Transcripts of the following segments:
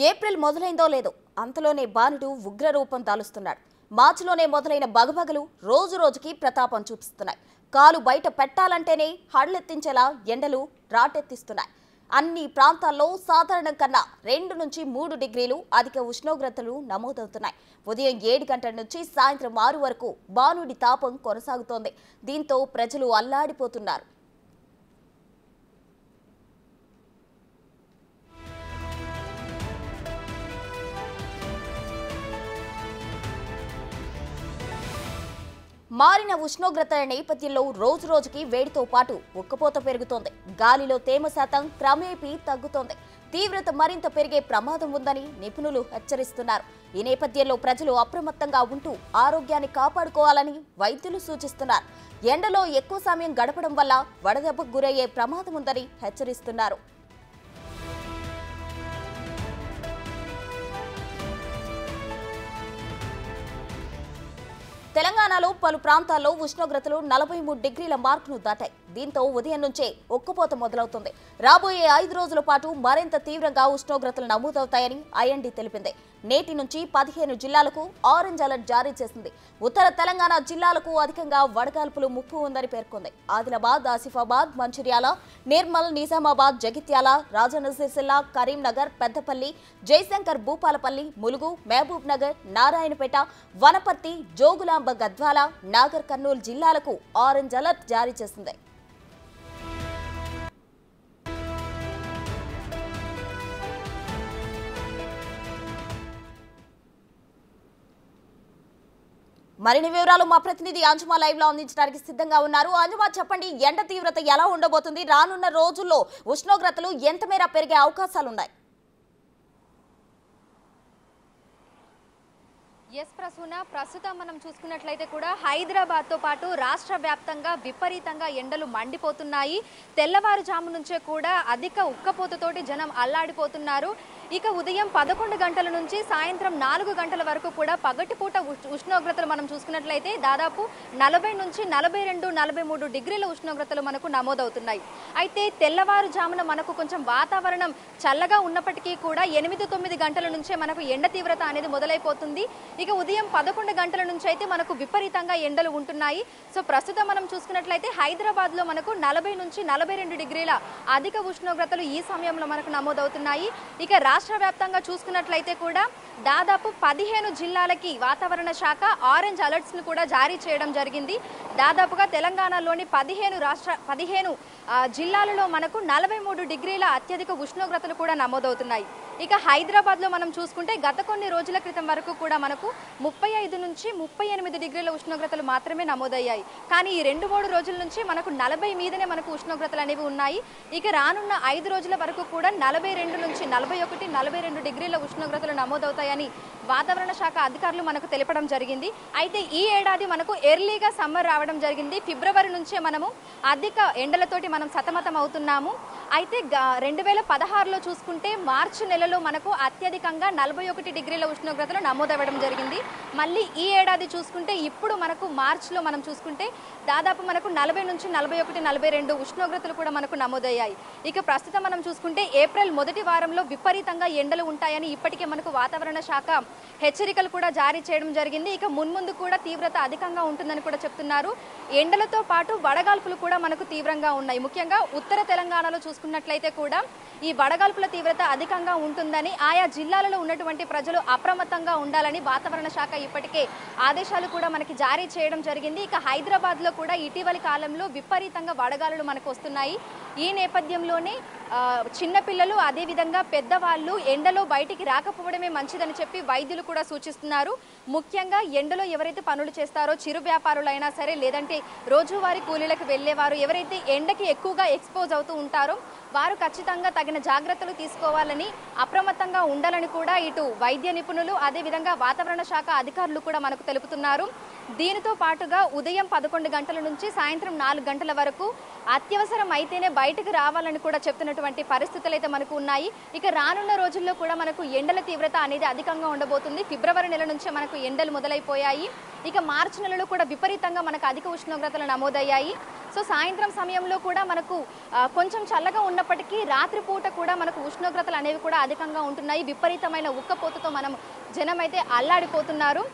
April మొదలైందో లేదో అంతలోనే బాణుడు ఉగ్ర రూపం దాలుస్తున్నాడు. మార్చిలోనే మొదలైన బగబగలు రోజు రోజుకి ప్రతాపం చూపిస్తున్నాయి. కాలు బయట పెట్టాలంటేనే హడలెత్తించేలా ఎండలు రాటెత్తిస్తున్నాయి. అన్ని ప్రాంతాల్లో సాధారణం కన్నా 2 నుంచి 3 డిగ్రీలు అధిక ఉష్ణోగ్రతలు నమోదవుతున్నాయి. ఉదయం 7 గంటల నుంచి సాయంత్రం 6 వరకు బాణుడి తాపం కొనసాగుతోంది. దీంతో ప్రజలు అల్లాడిపోతున్నారు. మారిన ఉష్ణోగ్రతల నేపథ్యంలో రోజు రోజుకి వేడితో పాటు ఉక్కపోత పెరుగుతోంది. గాలిలో తేమ శాతం క్రమేపీ తగ్గుతోంది. తీవ్రత మరింత పెరిగే ప్రమాదం ఉందని నిపుణులు హెచ్చరిస్తున్నారు. ఈ నేపథ్యంలో ప్రజలు అప్రమత్తంగా ఉంటూ ఆరోగ్యాన్ని కాపాడుకోవాలని వైద్యులు సూచిస్తున్నారు. ఎండలో ఎక్కువ సమయం గడపడం వల్ల వడదెబ్బకు గురయ్యే ప్రమాదం ఉందని హెచ్చరిస్తున్నారు. తెలంగాణలో పలు ప్రాంతాల్లో ఉష్ణోగ్రతలు 43 డిగ్రీల మార్కును దాటాయి. దీంతో ఉదయం నుంచే ఉక్కపోత మొదలవుతుంది. రాబోయే 5 రోజుల పాటు మరింత తీవ్రంగా ఉష్ణోగ్రతలు నమోదవుతాయని ఐఎండీ తెలిపింది. నేటి నుంచి 15 జిల్లాలకు ఆరెంజ్ అలర్ట్ జారీ చేసింది. ఉత్తర తెలంగాణ జిల్లాలకు అధికంగా వడగాల్పులు ముప్పు ఉందని పేర్కొంది. ఆదిలాబాద్, ఆసిఫాబాద్, మంచిర్యాల, నిర్మల్, నిజామాబాద్, జగిత్యాల, రాజన్న సిరిసిల్ల, కరీంనగర్, పెద్దపల్లి, జయశంకర్, భూపాలపల్లి, ములుగు, మహబూబ్ నగర్, నారాయణపేట, వనపర్తి, జోగులాంబ, గద్వాల, నాగర్ కర్నూలు జిల్లాలకు ఆరెంజ్ అలర్ట్ జారీ చేసింది. మరిన్ని వివరాలు మా ప్రతినిధి అంజుమా లైవ్ లో అందించడానికి సిద్ధంగా ఉన్నారు. అంజుమా, చెప్పండి, ఎండ తీవ్రత ఎలా ఉండబోతుంది? రానున్న రోజుల్లో ఉష్ణోగ్రతలు ఎంత మేర పెరిగే అవకాశాలున్నాయి? ప్రస్తుతం మనం చూసుకున్నట్లయితే కూడా హైదరాబాద్ తో పాటు రాష్ట్ర వ్యాప్తంగా విపరీతంగా ఎండలు మండిపోతున్నాయి. తెల్లవారుజాము నుంచే కూడా అధిక ఉక్కపోతతోటి జనం అల్లాడిపోతున్నారు. ఇక ఉదయం 11 గంటల నుంచి సాయంత్రం 4 గంటల వరకు కూడా పగటిపూట ఉష్ణోగ్రతలు మనం చూసుకున్నట్లయితే దాదాపు 40 నుంచి 42, 43 డిగ్రీల ఉష్ణోగ్రతలు మనకు నమోదవుతున్నాయి. అయితే తెల్లవారుజామున మనకు కొంచెం వాతావరణం చల్లగా ఉన్నప్పటికీ కూడా 8-9 గంటల నుంచే మనకు ఎండ తీవ్రత అనేది మొదలైపోతుంది. ఇక ఉదయం 11 గంటల నుంచి అయితే మనకు విపరీతంగా ఎండలు ఉంటున్నాయి. సో ప్రస్తుతం మనం చూసుకున్నట్లయితే హైదరాబాద్ లో మనకు 40 నుంచి 42 డిగ్రీల అధిక ఉష్ణోగ్రతలు ఈ సమయంలో మనకు నమోదవుతున్నాయి. ఇక రాష్ట్ర వ్యాప్తంగా చూసుకున్నట్లయితే కూడా దాదాపు 15 జిల్లాలకి వాతావరణ శాఖ ఆరెంజ్ అలర్ట్స్ ను కూడా జారీ చేయడం జరిగింది. దాదాపుగా తెలంగాణలోని 15 జిల్లాలలో మనకు 43 డిగ్రీల అత్యధిక ఉష్ణోగ్రతలు కూడా నమోదవుతున్నాయి. ఇక హైదరాబాద్ లో మనం చూసుకుంటే గత కొన్ని రోజుల క్రితం వరకు కూడా మనకు 35 నుంచి 38 డిగ్రీల ఉష్ణోగ్రతలు మాత్రమే నమోదయ్యాయి. కానీ ఈ 2-3 రోజుల నుంచి మనకు 40 మీదనే మనకు ఉష్ణోగ్రతలు అనేవి ఉన్నాయి. ఇక రానున్న 5 రోజుల వరకు కూడా 42 నుంచి 41, 42 డిగ్రీల ఉష్ణోగ్రతలు నమోదవుతాయని వాతావరణ శాఖ అధికారులు మనకు తెలపడం జరిగింది. అయితే ఈ ఏడాది మనకు ఎర్లీగా సమ్మర్ రావడం జరిగింది. ఫిబ్రవరి నుంచే మనము అధిక ఎండలతోటి మనం సతమతం అవుతున్నాము. అయితే 2016లో చూసుకుంటే మార్చి నెలలో మనకు అత్యధికంగా 41 డిగ్రీల ఉష్ణోగ్రతలు నమోదవ్వడం జరిగింది. మళ్ళీ ఈ ఏడాది చూసుకుంటే ఇప్పుడు మనకు మార్చిలో మనం చూసుకుంటే దాదాపు మనకు 40 నుంచి 41, 42 ఉష్ణోగ్రతలు కూడా మనకు నమోదయ్యాయి. ఇక ప్రస్తుతం మనం చూసుకుంటే ఏప్రిల్ మొదటి వారంలో విపరీతంగా ఎండలు ఉంటాయని ఇప్పటికే మనకు వాతావరణ శాఖ హెచ్చరికలు కూడా జారీ చేయడం జరిగింది. ఇక మున్ముందు కూడా తీవ్రత అధికంగా ఉంటుందని కూడా చెప్తున్నారు. ఎండలతో పాటు వడగాల్పులు కూడా మనకు తీవ్రంగా ఉన్నాయి. ముఖ్యంగా ఉత్తర తెలంగాణలో చూసుకున్నట్లయితే కూడా ఈ వడగాల్పుల తీవ్రత అధికంగా ఉంటుందని ఆయా జిల్లాలలో ఉన్నటువంటి ప్రజలు అప్రమత్తంగా ఉండాలని వాతావరణ శాఖ ఇప్పటికే ఆదేశాలు కూడా మనకి జారీ చేయడం జరిగింది. ఇక హైదరాబాద్ లో కూడా ఇటీవలి కాలంలో విపరీతంగా వడగాలులు మనకు వస్తున్నాయి. ఈ నేపథ్యంలోనే చిన్నపిల్లలు అదేవిధంగా పెద్దవాళ్ళు ఎండలో బయటికి రాకపోవడమే మంచిదని చెప్పి వైద్యులు కూడా సూచిస్తున్నారు. ముఖ్యంగా ఎండలో ఎవరైతే పనులు చేస్తారో చిరు వ్యాపారులైనా సరే లేదంటే రోజువారీ కూలీలకు వెళ్లేవారు ఎవరైతే ఎండకి ఎక్కువగా ఎక్స్పోజ్ అవుతూ ఉంటారో వారు ఖచ్చితంగా తగిన జాగ్రత్తలు తీసుకోవాలని అప్రమత్తంగా ఉండాలని కూడా ఇటు వైద్య నిపుణులు అదేవిధంగా వాతావరణ శాఖ అధికారులు కూడా మనకు తెలుపుతున్నారు. దీనితో పాటుగా ఉదయం 11 గంటల నుంచి సాయంత్రం 4 గంటల వరకు అత్యవసరం అయితేనే బయటకు రావాలని కూడా చెప్తున్నటువంటి పరిస్థితులు అయితే మనకు ఉన్నాయి. ఇక రానున్న రోజుల్లో కూడా మనకు ఎండల తీవ్రత అనేది అధికంగా ఉండబోతుంది. ఫిబ్రవరి నెల నుంచే మనకు ఎండలు మొదలైపోయాయి. ఇక మార్చి నెలలో కూడా విపరీతంగా మనకు అధిక ఉష్ణోగ్రతలు నమోదయ్యాయి. సో సాయంత్రం సమయంలో కూడా మనకు కొంచెం చల్లగా ఉన్నప్పటికీ రాత్రిపూట కూడా మనకు ఉష్ణోగ్రతలు అనేవి కూడా అధికంగా ఉంటున్నాయి. విపరీతమైన ఉక్కపోతతో జనం అయితే అల్లాడిపోతున్నారు.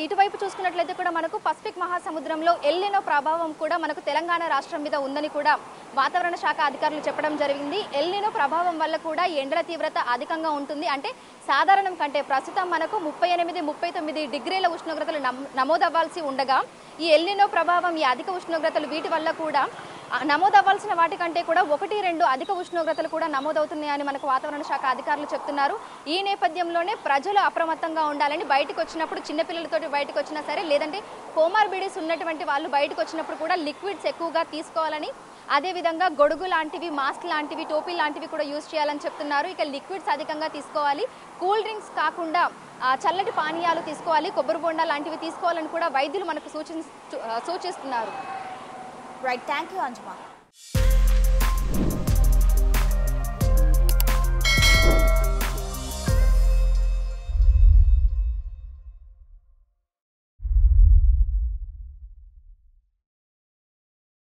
ఇటువైపు చూసుకున్నట్లయితే కూడా మనకు పసిఫిక్ మహాసముద్రంలో ఎల్నినో ప్రభావం కూడా మనకు తెలంగాణ రాష్ట్రం మీద ఉందని కూడా వాతావరణ శాఖ అధికారులు చెప్పడం జరిగింది. ఎల్నినో ప్రభావం వల్ల కూడా ఎండల తీవ్రత అధికంగా ఉంటుంది. అంటే సాధారణం కంటే ప్రస్తుతం మనకు 38-39 డిగ్రీల ఉష్ణోగ్రతలు నమోదవ్వాల్సి ఉండగా ఈ ఎల్నినో ప్రభావం, ఈ అధిక ఉష్ణోగ్రతలు వీటి వల్ల కూడా నమోదవ్వాల్సిన వాటికంటే కూడా 1-2 అధిక ఉష్ణోగ్రతలు కూడా నమోదవుతున్నాయని మనకు వాతావరణ శాఖ అధికారులు చెప్తున్నారు. ఈ నేపథ్యంలోనే ప్రజలు అప్రమత్తంగా ఉండాలని, బయటకు వచ్చినప్పుడు చిన్నపిల్లలతోటి బయటకు వచ్చినా సరే, లేదంటే కోమార్బిడిస్ ఉన్నటువంటి వాళ్ళు బయటకు వచ్చినప్పుడు కూడా లిక్విడ్స్ ఎక్కువగా తీసుకోవాలని, అదేవిధంగా గొడుగు లాంటివి, మాస్క్ లాంటివి, టోపీ లాంటివి కూడా యూజ్ చేయాలని చెప్తున్నారు. ఇక లిక్విడ్స్ అధికంగా తీసుకోవాలి, కూల్ డ్రింక్స్ కాకుండా చల్లటి పానీయాలు తీసుకోవాలి, కొబ్బరి బొండా లాంటివి తీసుకోవాలని కూడా వైద్యులు మనకు సూచిస్తున్నారు. Right, thank you అంజుమా.